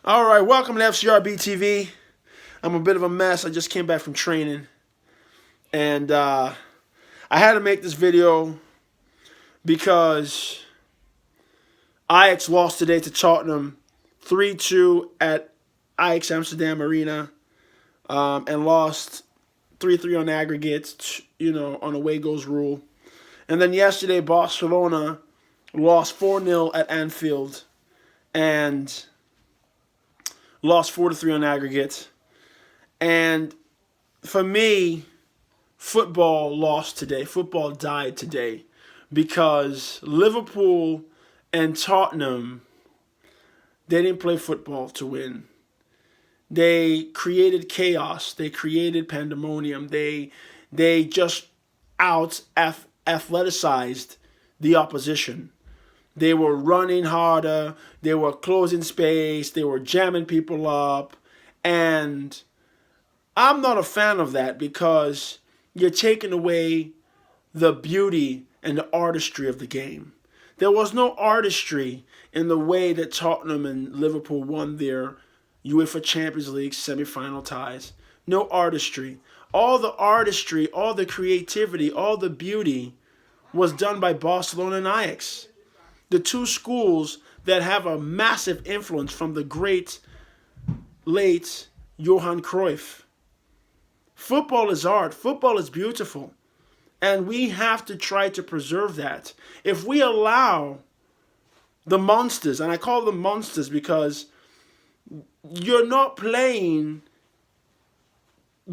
All right, welcome to FCRB TV. I'm a bit of a mess. I just came back from training, and I had to make this video because Ajax lost today to Tottenham 3-2 at Ajax Amsterdam Arena, and lost 3-3 on aggregate, on away goals rule. And then yesterday, Barcelona lost 4-0 at Anfield and lost 4-3 on aggregate. And for me, football lost today. Football died today because Liverpool and Tottenham, they didn't play football to win. They created chaos. They created pandemonium. They just athleticized the opposition. They were running harder. They were closing space. They were jamming people up. And I'm not a fan of that because you're taking away the beauty and the artistry of the game. There was no artistry in the way that Tottenham and Liverpool won their UEFA Champions League semifinal ties. No artistry. All the artistry, all the creativity, all the beauty was done by Barcelona and Ajax. The two schools that have a massive influence from the great, late Johan Cruyff. Football is art. Football is beautiful. And we have to try to preserve that. If we allow the monsters, and I call them monsters because you're not playing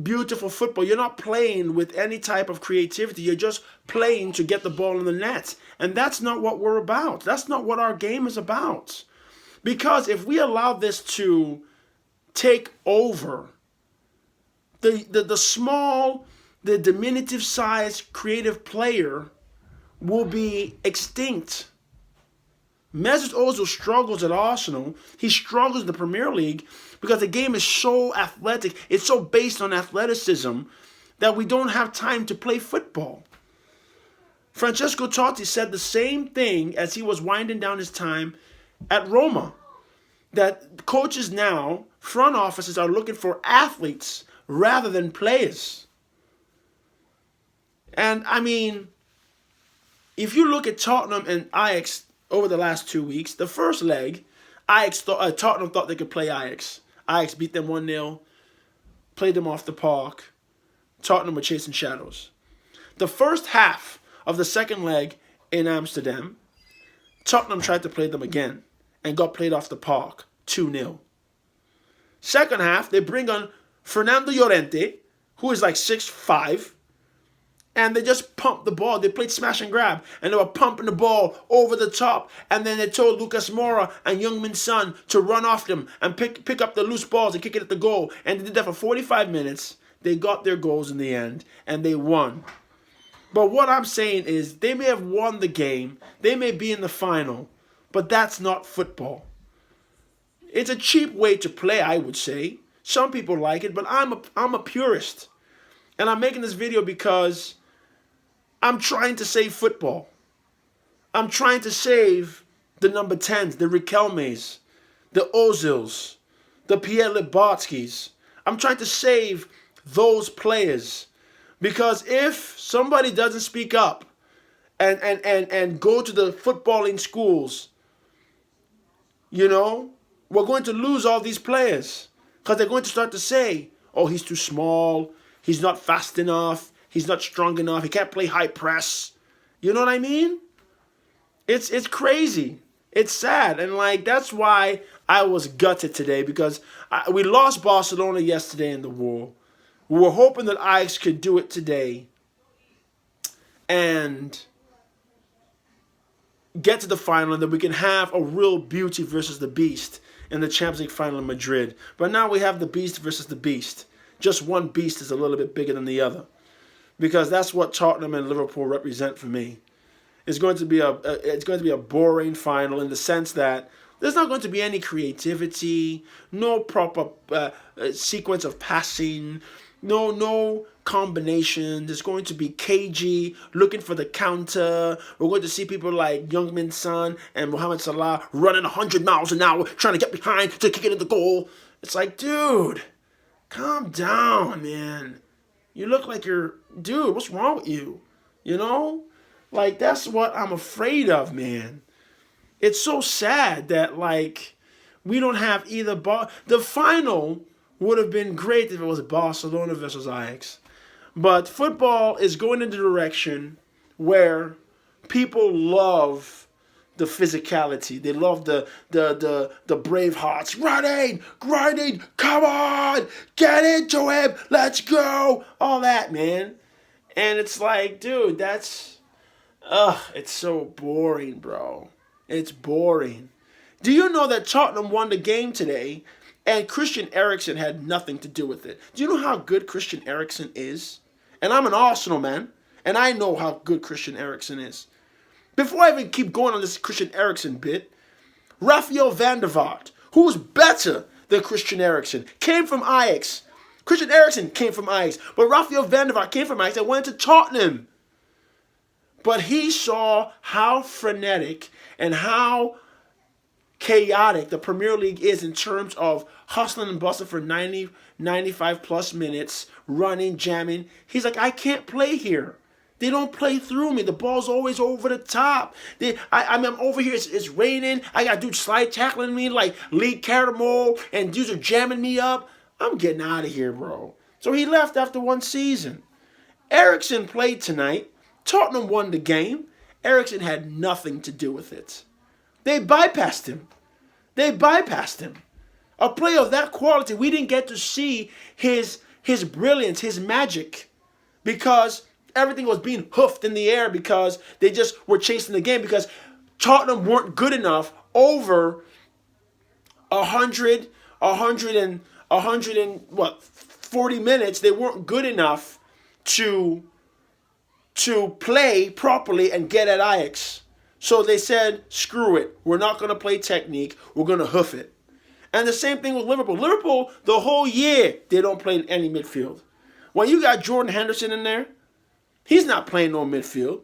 beautiful football. You're not playing with any type of creativity. You're just playing to get the ball in the net. And that's not what we're about. That's not what our game is about. Because if we allow this to take over, the small, the diminutive sized creative player will be extinct. Mesut Ozil struggles at Arsenal. He struggles in the Premier League because the game is so athletic. It's so based on athleticism that we don't have time to play football. Francesco Totti said the same thing as he was winding down his time at Roma. That coaches now, front offices, are looking for athletes rather than players. And I mean, if you look at Tottenham and Ajax over the last 2 weeks, the first leg, Tottenham thought they could play Ajax. Ajax beat them 1-0, played them off the park. Tottenham were chasing shadows. The first half of the second leg in Amsterdam, Tottenham tried to play them again and got played off the park 2-0. Second half, they bring on Fernando Llorente, who is like 6'5", and they just pumped the ball. They played smash and grab, and they were pumping the ball over the top. And then they told Lucas Moura and Young-Min Son to run off them and pick up the loose balls and kick it at the goal. And they did that for 45 minutes. They got their goals in the end, and they won. But what I'm saying is they may have won the game. They may be in the final, but that's not football. It's a cheap way to play, I would say. Some people like it, but I'm a purist. And I'm making this video because I'm trying to save football. I'm trying to save the number 10s, the Riquelmes, the Ozils, the Pierre Libatskis. I'm trying to save those players. Because if somebody doesn't speak up and go to the footballing schools, we're going to lose all these players. Because they're going to start to say, oh, he's too small, he's not fast enough, he's not strong enough, he can't play high press. You know what I mean? It's crazy. It's sad. And that's why I was gutted today, because we lost Barcelona yesterday in the war. We were hoping that Ajax could do it today and get to the final, and that we can have a real beauty versus the beast in the Champions League final in Madrid. But now we have the beast versus the beast. Just one beast is a little bit bigger than the other. Because that's what Tottenham and Liverpool represent for me. It's going to be a boring final in the sense that there's not going to be any creativity, no proper sequence of passing, no combination. There's going to be KG looking for the counter. We're going to see people like Youngmin Son and Mohamed Salah running 100 miles an hour, trying to get behind to kick it in the goal. It's like, dude, calm down, man. You look like dude, what's wrong with you? You know? Like, that's what I'm afraid of, man. It's so sad that, like, we don't have either. The final would have been great if it was Barcelona versus Ajax. But football is going in the direction where people love the physicality. They love the brave hearts. Grinding, come on, get into him, let's go. All that, man. And it's like, dude, it's so boring, bro. It's boring. Do you know that Tottenham won the game today and Christian Eriksen had nothing to do with it? Do you know how good Christian Eriksen is? And I'm an Arsenal man, and I know how good Christian Eriksen is. Before I even keep going on this Christian Eriksen bit, Rafael van der Vaart, who was better than Christian Eriksen, came from Ajax. Christian Eriksen came from Ajax, but Rafael van der Vaart came from Ajax and went to Tottenham. But he saw how frenetic and how chaotic the Premier League is in terms of hustling and bustling for 90, 95 plus minutes, running, jamming. He's like, I can't play here. They don't play through me. The ball's always over the top. I'm over here. It's raining. I got dudes slide tackling me like Lee Caramel, and dudes are jamming me up. I'm getting out of here, bro. So he left after one season. Eriksen played tonight. Tottenham won the game. Eriksen had nothing to do with it. They bypassed him. A player of that quality, we didn't get to see his brilliance, his magic, because everything was being hoofed in the air because they just were chasing the game because Tottenham weren't good enough over 40 minutes. They weren't good enough to play properly and get at Ajax. So they said, screw it. We're not going to play technique. We're going to hoof it. And the same thing with Liverpool. Liverpool, the whole year, they don't play any midfield. When you got Jordan Henderson in there, he's not playing no midfield.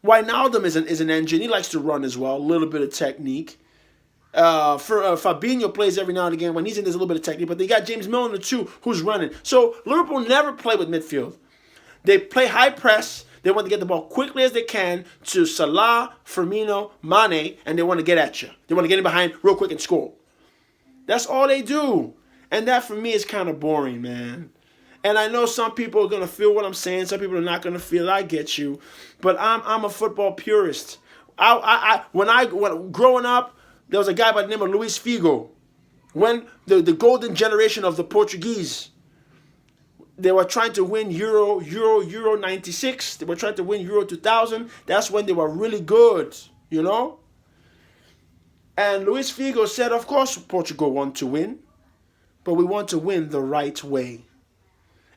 Wijnaldum is an engine. He likes to run as well. A little bit of technique. Fabinho plays every now and again. When he's in, there's a little bit of technique. But they got James Milner too, who's running. So Liverpool never play with midfield. They play high press. They want to get the ball quickly as they can to Salah, Firmino, Mane, and they want to get at you. They want to get in behind real quick and score. That's all they do. And that for me is kind of boring, man. And I know some people are going to feel what I'm saying. Some people are not going to feel it. I get you. But I'm a football purist. When growing up, there was a guy by the name of Luis Figo. When the golden generation of the Portuguese, they were trying to win Euro 96. They were trying to win Euro 2000. That's when they were really good, you know? And Luis Figo said, of course Portugal want to win, but we want to win the right way.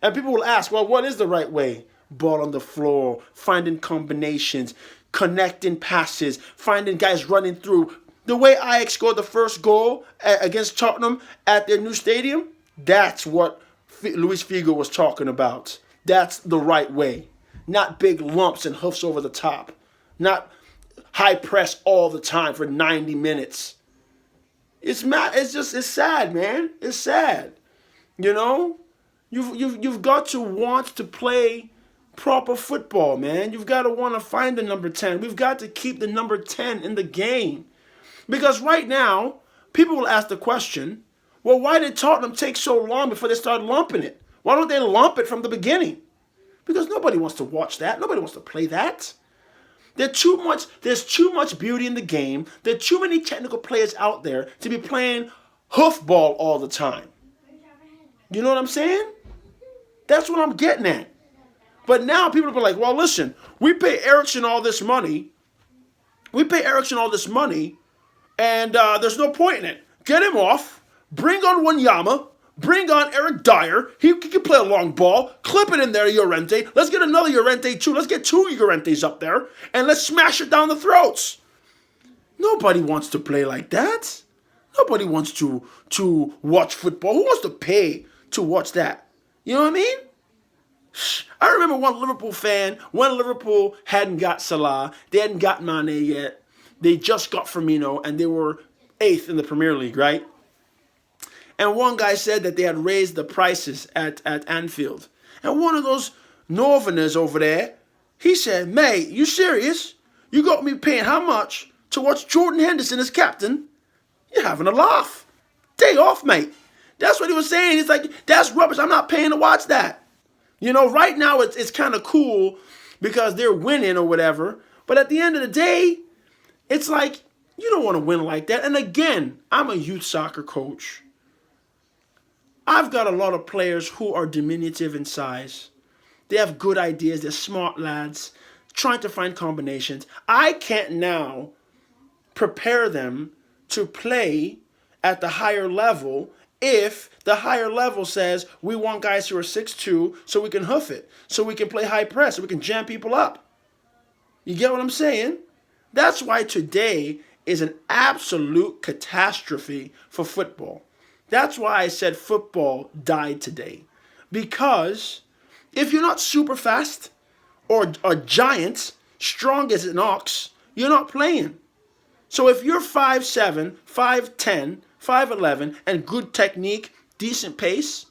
And people will ask, well, what is the right way? Ball on the floor, finding combinations, connecting passes, finding guys running through. The way Ajax scored the first goal against Tottenham at their new stadium, that's what Luis Figo was talking about. That's the right way. Not big lumps and hoofs over the top. Not high press all the time for 90 minutes. It's sad, man. It's sad. You know? You've got to want to play proper football, man. You've got to want to find the number 10. We've got to keep the number 10 in the game. Because right now, people will ask the question, well, why did Tottenham take so long before they started lumping it? Why don't they lump it from the beginning? Because nobody wants to watch that. Nobody wants to play that. There's too much beauty in the game. There are too many technical players out there to be playing hoofball all the time. You know what I'm saying? That's what I'm getting at. But now people are like, well, listen, we pay Eriksen all this money. And there's no point in it. Get him off. Bring on Wanyama. Bring on Eric Dyer. He can play a long ball. Clip it in there, Llorente. Let's get another Llorente too. Let's get 2 Llorentes up there. And let's smash it down the throats. Nobody wants to play like that. Nobody wants to watch football. Who wants to pay to watch that? You know what I mean? I remember one Liverpool fan, when Liverpool hadn't got Salah, they hadn't got Mane yet. They just got Firmino, and they were 8th in the Premier League, right? And one guy said that they had raised the prices at Anfield. And one of those Northerners over there, he said, mate, you serious? You got me paying how much to watch Jordan Henderson as captain? You're having a laugh. Day off, mate. That's what he was saying. He's like, that's rubbish. I'm not paying to watch that. You know, right now it's kind of cool because they're winning or whatever. But at the end of the day, it's like, you don't want to win like that. And again, I'm a youth soccer coach. I've got a lot of players who are diminutive in size. They have good ideas. They're smart lads trying to find combinations. I can't now prepare them to play at the higher level if the higher level says we want guys who are 6'2", so we can hoof it, so we can play high press, so we can jam people up. You get what I'm saying? That's why today is an absolute catastrophe for football. That's why I said football died today. Because if you're not super fast or a giant, strong as an ox, you're not playing. So if you're 5'7", 5'10", 5'11", and good technique, decent pace,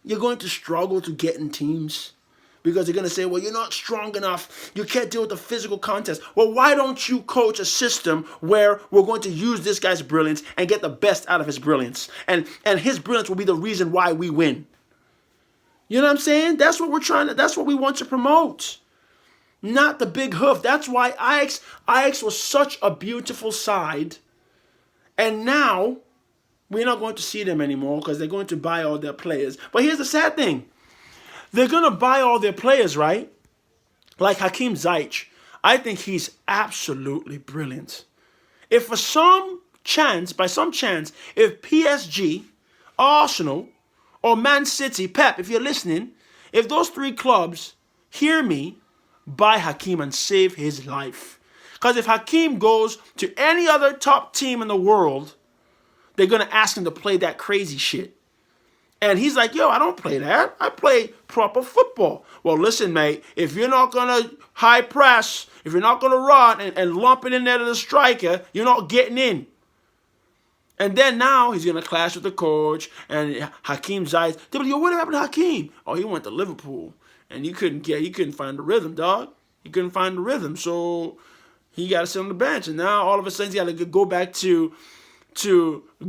you're going to struggle to get in teams. Because they're going to say, well, you're not strong enough. You can't deal with the physical contest. Well, why don't you coach a system where we're going to use this guy's brilliance and get the best out of his brilliance? And his brilliance will be the reason why we win. You know what I'm saying? That's what that's what we want to promote. Not the big hoof. That's why Ajax was such a beautiful side. And now we're not going to see them anymore because they're going to buy all their players. But here's the sad thing. They're going to buy all their players, right? Like Hakim Ziyech. I think he's absolutely brilliant. If by some chance, if PSG, Arsenal, or Man City, Pep, if you're listening, if those 3 clubs hear me, buy Hakim and save his life. Because if Hakim goes to any other top team in the world, they're going to ask him to play that crazy shit. And he's like, yo, I don't play that. I play proper football. Well, listen, mate, if you're not going to high press, if you're not going to run and lump it in there to the striker, you're not getting in. And then now he's going to clash with the coach and Hakim Ziyech. They'll be like, yo, what happened to Hakim? Oh, he went to Liverpool. And he couldn't find the rhythm, dog. He couldn't find the rhythm. So he got to sit on the bench. And now all of a sudden he got to go back to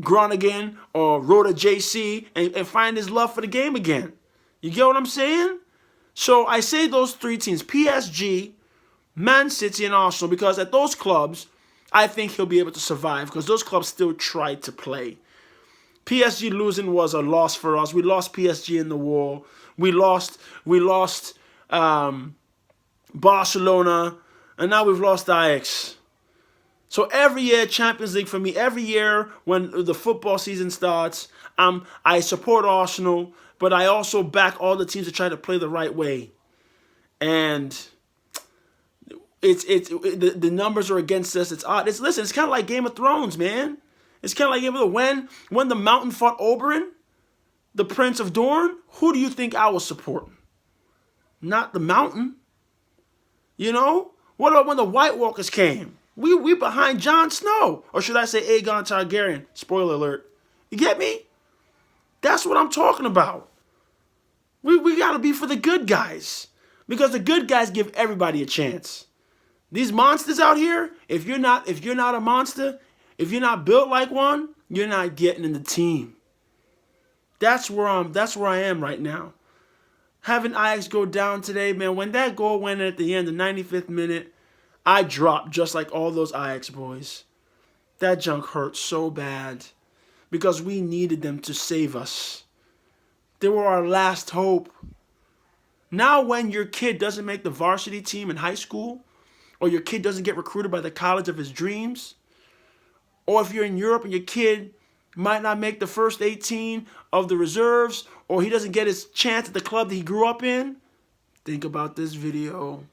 Groningen or Rhoda JC and find his love for the game again. You get what I'm saying? So I say those 3 teams, PSG, Man City, and Arsenal, because at those clubs, I think he'll be able to survive because those clubs still tried to play. PSG losing was a loss for us. We lost PSG in the war. We lost Barcelona, and now we've lost Ajax. So every year, Champions League for me, every year when the football season starts, I support Arsenal, but I also back all the teams that try to play the right way. And the numbers are against us. It's odd. It's kind of like Game of Thrones, man. It's kind of like Game of Thrones. When the Mountain fought Oberyn, the Prince of Dorne, who do you think I was supporting? Not the Mountain. You know? What about when the White Walkers came? We behind Jon Snow. Or should I say Aegon Targaryen? Spoiler alert. You get me? That's what I'm talking about. We got to be for the good guys. Because the good guys give everybody a chance. These monsters out here, if you're not a monster, if you're not built like one, you're not getting in the team. That's where I am right now. Having Ajax go down today, man, when that goal went in at the end, the 95th minute, I dropped just like all those Ajax boys. That junk hurt so bad because we needed them to save us. They were our last hope. Now when your kid doesn't make the varsity team in high school, or your kid doesn't get recruited by the college of his dreams, or if you're in Europe and your kid might not make the first 18 of the reserves, or he doesn't get his chance at the club that he grew up in, think about this video.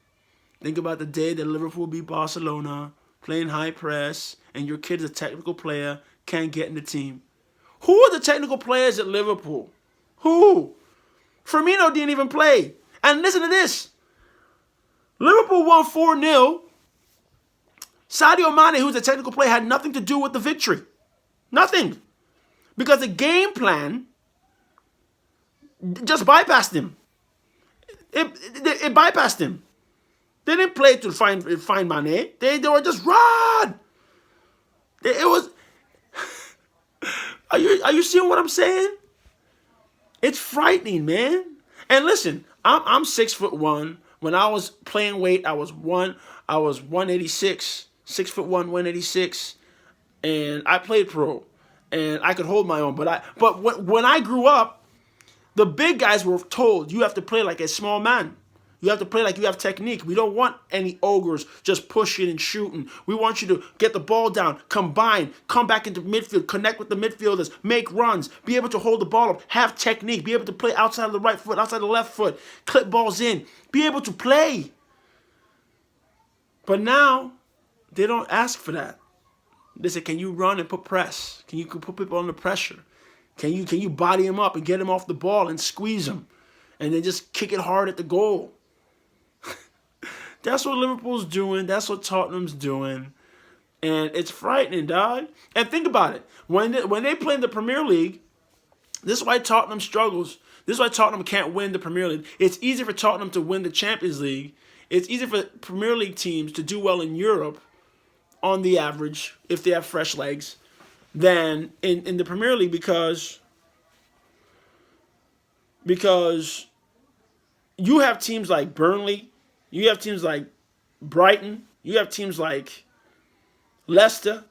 Think about the day that Liverpool beat Barcelona, playing high press, and your kid is a technical player, can't get in the team. Who are the technical players at Liverpool? Who? Firmino didn't even play. And listen to this. Liverpool won 4-0. Sadio Mane, who's a technical player, had nothing to do with the victory. Nothing. Because the game plan just bypassed him. It bypassed him. They didn't play to find Mane. They were just run. It was. Are you seeing what I'm saying? It's frightening, man. And listen, I'm 6'1". When I was playing weight, I was 186, 6'1", 186, and I played pro, and I could hold my own. But when I grew up, the big guys were told you have to play like a small man. You have to play like you have technique. We don't want any ogres just pushing and shooting. We want you to get the ball down, combine, come back into midfield, connect with the midfielders, make runs, be able to hold the ball up, have technique, be able to play outside of the right foot, outside of the left foot, clip balls in, be able to play. But now, they don't ask for that. They say, can you run and put press? Can you put people under pressure? Can you body them up and get them off the ball and squeeze them? And then just kick it hard at the goal. That's what Liverpool's doing. That's what Tottenham's doing. And it's frightening, dog. And think about it. When they play in the Premier League, this is why Tottenham struggles. This is why Tottenham can't win the Premier League. It's easy for Tottenham to win the Champions League. It's easy for Premier League teams to do well in Europe on the average, if they have fresh legs, than in the Premier League because you have teams like Burnley, you have teams like Brighton, you have teams like Leicester,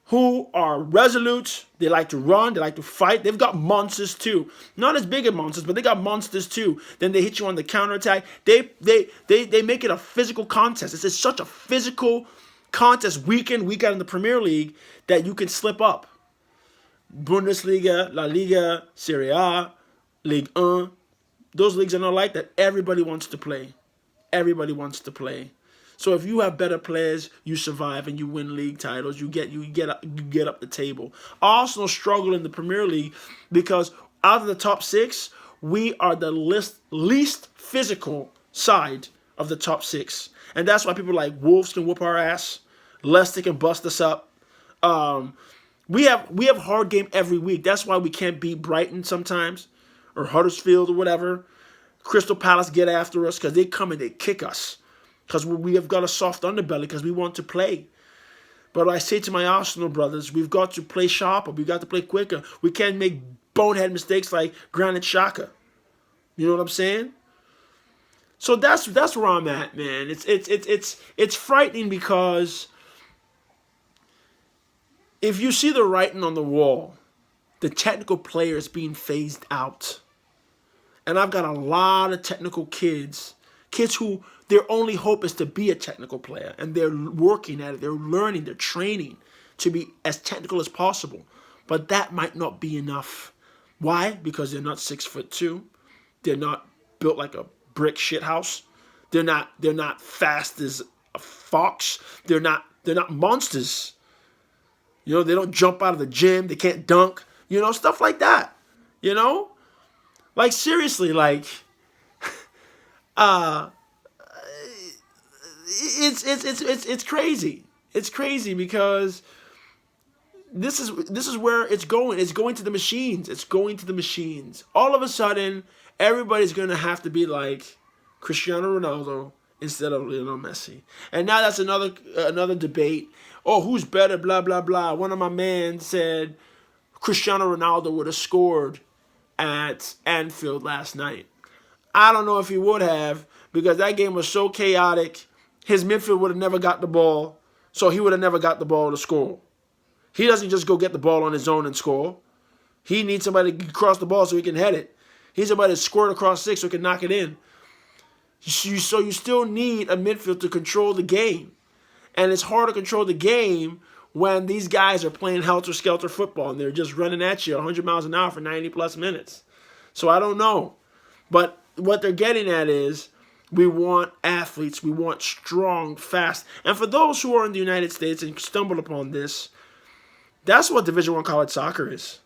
who are resolute. They like to run, they like to fight. They've got monsters too. Not as big as monsters, but they got monsters too. Then they hit you on the counterattack. They make it a physical contest. It's such a physical contest week in, week out in the Premier League that you can slip up. Bundesliga, La Liga, Serie A, Ligue 1. Those leagues are not like that. Everybody wants to play. Everybody wants to play. So if you have better players, you survive and you win league titles. You get up the table. Arsenal struggle in the Premier League because out of the top 6, we are the least physical side of the top 6, and that's why people like Wolves can whoop our ass. Leicester can bust us up. We have hard game every week. That's why we can't beat Brighton sometimes, or Huddersfield or whatever. Crystal Palace get after us because they come and they kick us because we have got a soft underbelly because we want to play. But I say to my Arsenal brothers, we've got to play sharper. We've got to play quicker. We can't make bonehead mistakes like Granit Xhaka. You know what I'm saying? So that's where I'm at, man. It's frightening because if you see the writing on the wall, the technical players being phased out. And I've got a lot of technical kids who their only hope is to be a technical player. And they're working at it. They're learning. They're training to be as technical as possible. But that might not be enough. Why? Because they're not 6'2". They're not built like a brick shit house. They're not fast as a fox. They're not monsters. You know, they don't jump out of the gym. They can't dunk. You know, stuff like that. You know? Like, seriously, like, it's crazy. It's crazy because this is where it's going. It's going to the machines. It's going to the machines. All of a sudden, everybody's going to have to be like Cristiano Ronaldo instead of Lionel Messi. And now that's another debate. Oh, who's better, blah, blah, blah. One of my men said Cristiano Ronaldo would have scored at Anfield last night. I don't know if he would have because that game was so chaotic. His midfield would have never got the ball, so he would have never got the ball to score. He doesn't just go get the ball on his own and score. He needs somebody to cross the ball so he can head it. He's somebody to squirt across 6 so he can knock it in. So you still need a midfield to control the game. And it's hard to control the game when these guys are playing helter-skelter football and they're just running at you 100 miles an hour for 90-plus minutes. So I don't know. But what they're getting at is we want athletes. We want strong, fast. And for those who are in the United States and stumble upon this, that's what Division I college soccer is.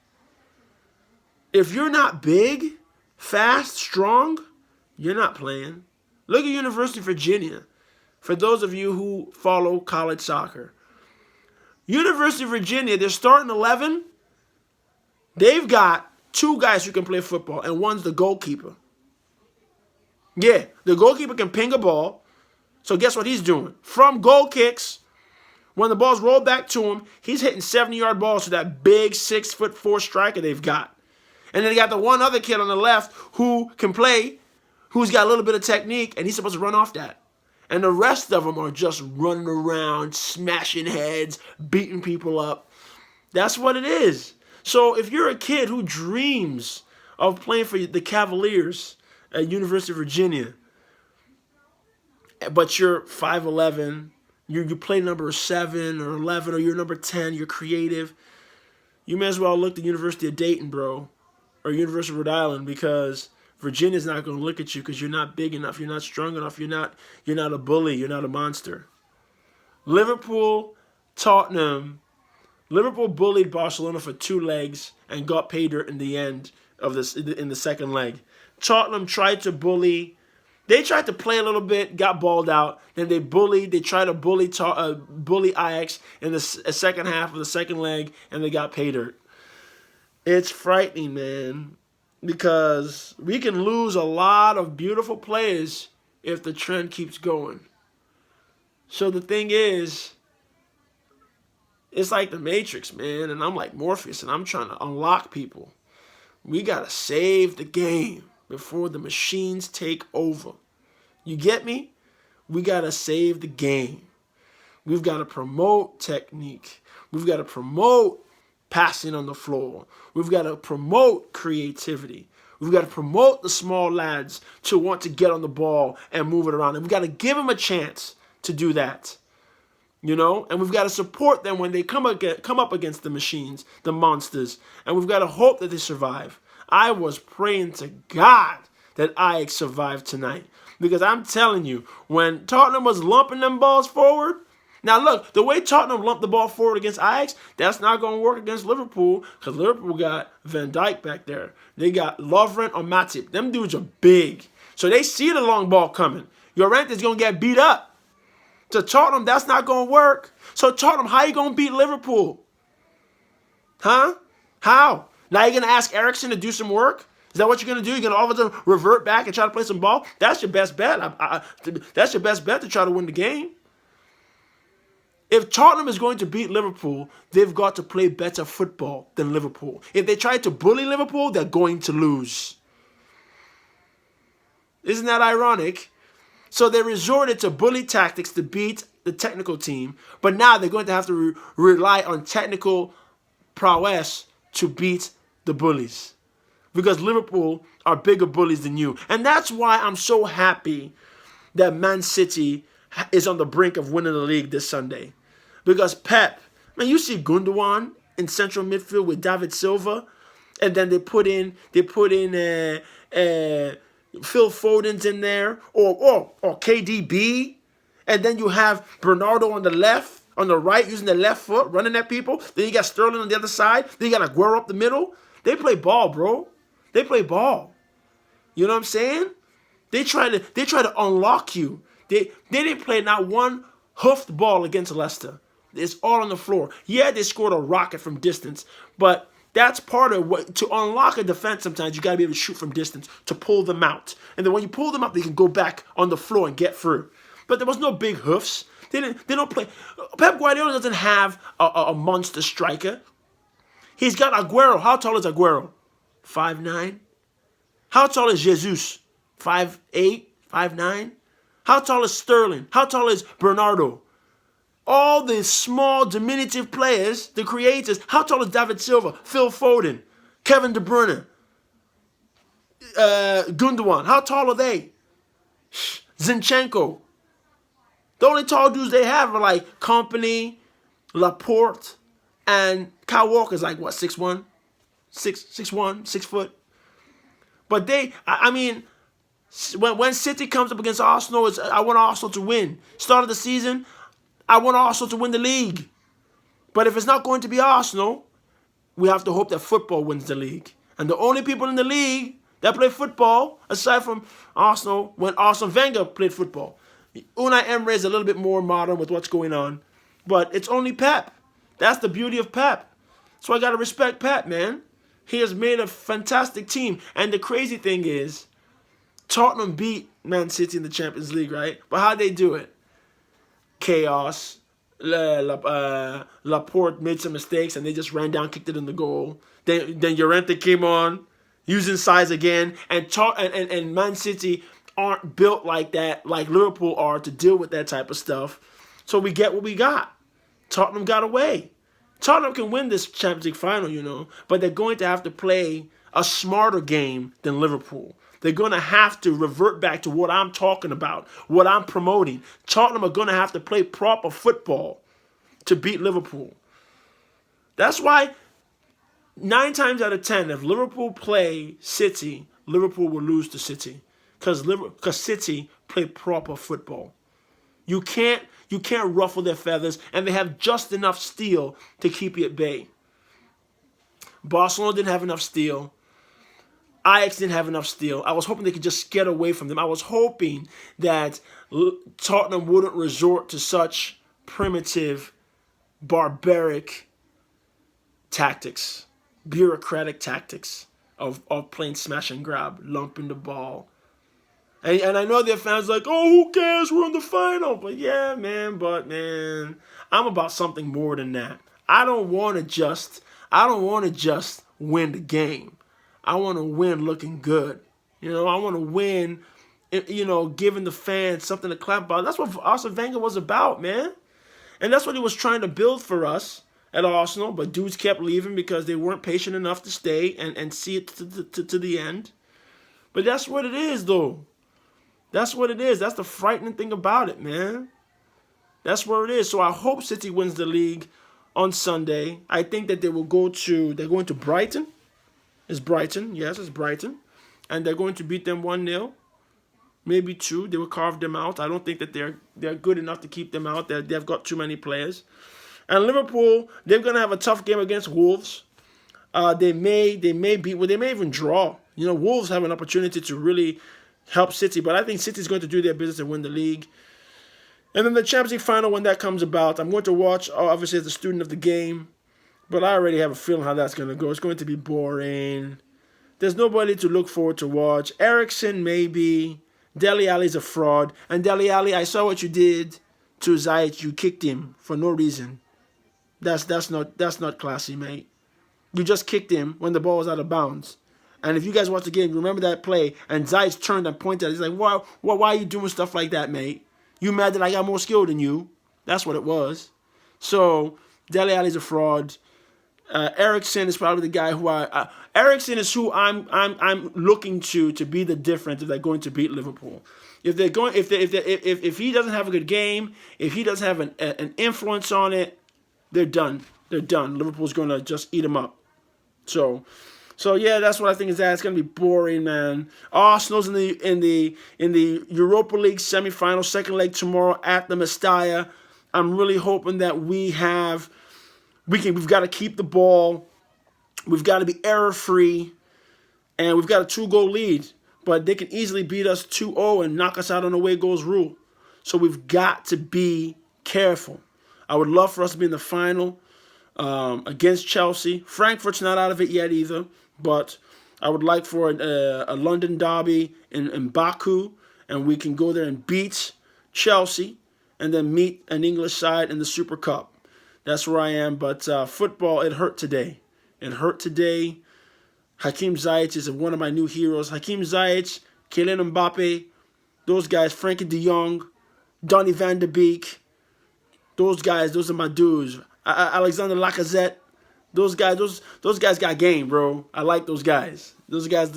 If you're not big, fast, strong, You're not playing. Look at University of Virginia. For those of you who follow college soccer. University of Virginia, their starting 11, they've got two guys who can play football, and one's the goalkeeper. Yeah, the goalkeeper can ping a ball. So guess what he's doing? From goal kicks, when the ball's rolled back to him, he's hitting 70-yard balls to that big 6'4" striker they've got. And then they got the one other kid on the left who can play, who's got a little bit of technique, and he's supposed to run off that. And the rest of them are just running around, smashing heads, beating people up. That's what it is. So if you're a kid who dreams of playing for the Cavaliers at University of Virginia, but you're 5'11", you play number 7 or 11, or you're number 10, you're creative, you may as well look at the University of Dayton, bro, or University of Rhode Island, because Virginia's not going to look at you because you're not big enough, you're not strong enough, you're not a bully, you're not a monster. Liverpool bullied Barcelona for 2 legs and got pay dirt in the end of this in the second leg. Tottenham tried to bully. They tried to play a little bit, got balled out. Then they tried to bully Ajax in the second half of the second leg, and they got pay dirt. It's frightening, man, because we can lose a lot of beautiful players if the trend keeps going. So the thing is, it's like the Matrix, man, and I'm like Morpheus, and I'm trying to unlock people. We got to save the game before the machines take over. You get me? We got to save the game. We've got to promote technique. We've got to promote passing on the floor. We've got to promote creativity. We've got to promote the small lads to want to get on the ball and move it around. And we've got to give them a chance to do that. You know? And we've got to support them when they come up against the machines, the monsters. And we've got to hope that they survive. I was praying to God that Ajax survived tonight. Because I'm telling you, when Tottenham was lumping them balls forward, now look, the way Tottenham lumped the ball forward against Ajax, that's not going to work against Liverpool, because Liverpool got Van Dijk back there. They got Lovren or Matip. Them dudes are big. So they see the long ball coming. Llorente's going to get beat up. To Tottenham, that's not going to work. So Tottenham, how you going to beat Liverpool? Huh? How? Now you're going to ask Eriksen to do some work? Is that what you're going to do? You're going to all of a sudden revert back and try to play some ball? That's your best bet. That's your best bet to try to win the game. If Tottenham is going to beat Liverpool, they've got to play better football than Liverpool. If they try to bully Liverpool, they're going to lose. Isn't that ironic? So they resorted to bully tactics to beat the technical team, but now they're going to have to rely on technical prowess to beat the bullies. Because Liverpool are bigger bullies than you. And that's why I'm so happy that Man City is on the brink of winning the league this Sunday. Because Pep, man, you see Gundogan in central midfield with David Silva, and then they put in Phil Foden's in there, or KDB, and then you have Bernardo on the left, on the right, using the left foot, running at people. Then you got Sterling on the other side. Then you got Aguero up the middle. They play ball, bro. They play ball. You know what I'm saying? They try to unlock you. They didn't play not one hoofed ball against Leicester. It's all on the floor. Yeah, they scored a rocket from distance, but that's part of what, to unlock a defense sometimes you got to be able to shoot from distance to pull them out. And then when you pull them out, they can go back on the floor and get through. But there was no big hoofs. They don't play. Pep Guardiola doesn't have a monster striker. He's got Aguero. How tall is Aguero? 5'9". How tall is Jesus? 5'8", 5'9". How tall is Sterling? How tall is Bernardo? All the small, diminutive players, the creators. How tall is David Silva, Phil Foden, Kevin De Bruyne, Gundogan? How tall are they? Zinchenko. The only tall dudes they have are like Company, Laporte, and Kyle Walker's like, what, 6'1"? 6'1", 6 foot. But when City comes up against Arsenal, I want Arsenal to win. Start of the season, I want Arsenal to win the league. But if it's not going to be Arsenal, we have to hope that football wins the league. And the only people in the league that play football aside from Arsenal when Arsene Wenger played football. Unai Emery is a little bit more modern with what's going on, but it's only Pep. That's the beauty of Pep. So I gotta respect Pep, man. He has made a fantastic team, and the crazy thing is, Tottenham beat Man City in the Champions League, right? But how'd they do it? Chaos. Laporte made some mistakes, and they just ran down, kicked it in the goal. Then Llorente came on, using size again, and Man City aren't built like that, like Liverpool are, to deal with that type of stuff. So we get what we got. Tottenham got away. Tottenham can win this Champions League final, but they're going to have to play a smarter game than Liverpool. They're going to have to revert back to what I'm talking about, what I'm promoting. Tottenham are going to have to play proper football to beat Liverpool. That's why 9 times out of 10, if Liverpool play City, Liverpool will lose to City because City play proper football. You can't ruffle their feathers, and they have just enough steel to keep you at bay. Barcelona didn't have enough steel. Ajax didn't have enough steel. I was hoping they could just get away from them. I was hoping that Tottenham wouldn't resort to such primitive, barbaric tactics, bureaucratic tactics of playing smash and grab, lumping the ball. And I know their fans are like, oh, who cares? We're in the final. But yeah, man, I'm about something more than that. I don't want to just win the game. I want to win looking good. I want to win, giving the fans something to clap about. That's what Arsene Wenger was about, man. And that's what he was trying to build for us at Arsenal. But dudes kept leaving because they weren't patient enough to stay and see it to the end. But that's what it is, though. That's what it is. That's the frightening thing about it, man. That's where it is. So I hope City wins the league on Sunday. I think that they're going to Brighton. It's Brighton. Yes, it's Brighton. And they're going to beat them 1-0. Maybe 2. They will carve them out. I don't think that they're good enough to keep them out. They've got too many players. And Liverpool, they're going to have a tough game against Wolves. They may even draw. Wolves have an opportunity to really help City, but I think City's going to do their business and win the league. And then the Champions League final, when that comes about, I'm going to watch, obviously, as a student of the game, but I already have a feeling how that's going to go. It's going to be boring. There's nobody to look forward to watch. Eriksen, maybe. Dele Alli's a fraud. And Dele Alli, I saw what you did to Ziyech. You kicked him for no reason. That's not classy, mate. You just kicked him when the ball was out of bounds. And if you guys watch the game, remember that play, and Ziyech turned and pointed. He's like, why are you doing stuff like that, mate? You mad that I got more skill than you? That's what it was. So, Dele Alli's a fraud. Eriksen is probably the guy who Eriksen is who I'm looking to be the difference if they're going to beat Liverpool. If he doesn't have a good game, if he doesn't have an influence on it, they're done. They're done. Liverpool's going to just eat them up. So yeah, that's what I think is that. It's gonna be boring, man. Arsenal's in the Europa League semifinal, second leg tomorrow at the Mestalla. I'm really hoping that we've got to keep the ball. We've got to be error free, and we've got a 2-goal lead. But they can easily beat us 2-0 and knock us out on away goals rule. So we've got to be careful. I would love for us to be in the final against Chelsea. Frankfurt's not out of it yet either. But I would like for a London derby in Baku, and we can go there and beat Chelsea and then meet an English side in the Super Cup. That's where I am. But football, it hurt today. It hurt today. Hakim Ziyech is one of my new heroes. Hakim Ziyech, Kylian Mbappe, those guys, Frankie de Jong, Donny van de Beek, those guys, those are my dudes. Alexander Lacazette. Those guys got game, bro. I like those guys. Those guys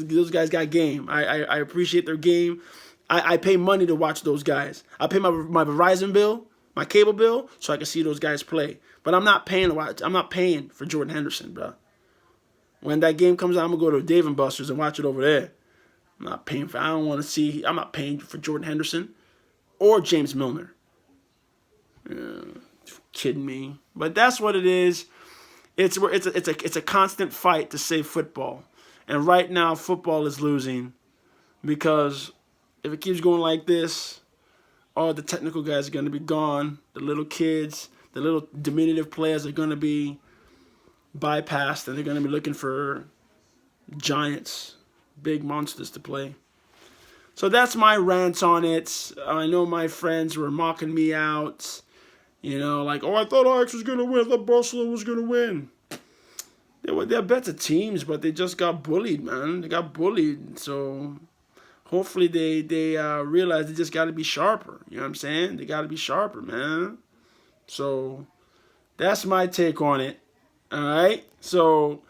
got game. I appreciate their game. I pay money to watch those guys. I pay my Verizon bill, my cable bill, so I can see those guys play. But I'm not paying to watch. I'm not paying for Jordan Henderson, bro. When that game comes out, I'm gonna go to Dave & Buster's and watch it over there. I'm not paying for Jordan Henderson or James Milner. Kidding me? But that's what it is. It's a constant fight to save football. And right now, football is losing because if it keeps going like this, all the technical guys are going to be gone. The little kids, the little diminutive players are going to be bypassed, and they're going to be looking for giants, big monsters to play. So that's my rant on it. I know my friends were mocking me out. You know, like, oh, I thought Ajax was going to win. I thought Barcelona was going to win. They're better teams, but they just got bullied, man. They got bullied. So hopefully they realize they just got to be sharper. You know what I'm saying? They got to be sharper, man. So that's my take on it. All right? So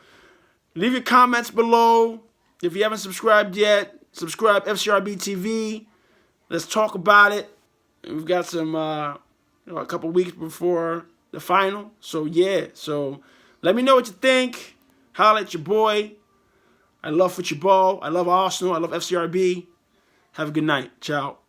leave your comments below. If you haven't subscribed yet, subscribe FCRB TV. Let's talk about it. We've got some a couple weeks before the final. So yeah. So let me know what you think. Holla at your boy. I love football. I love Arsenal. I love FCRB. Have a good night. Ciao.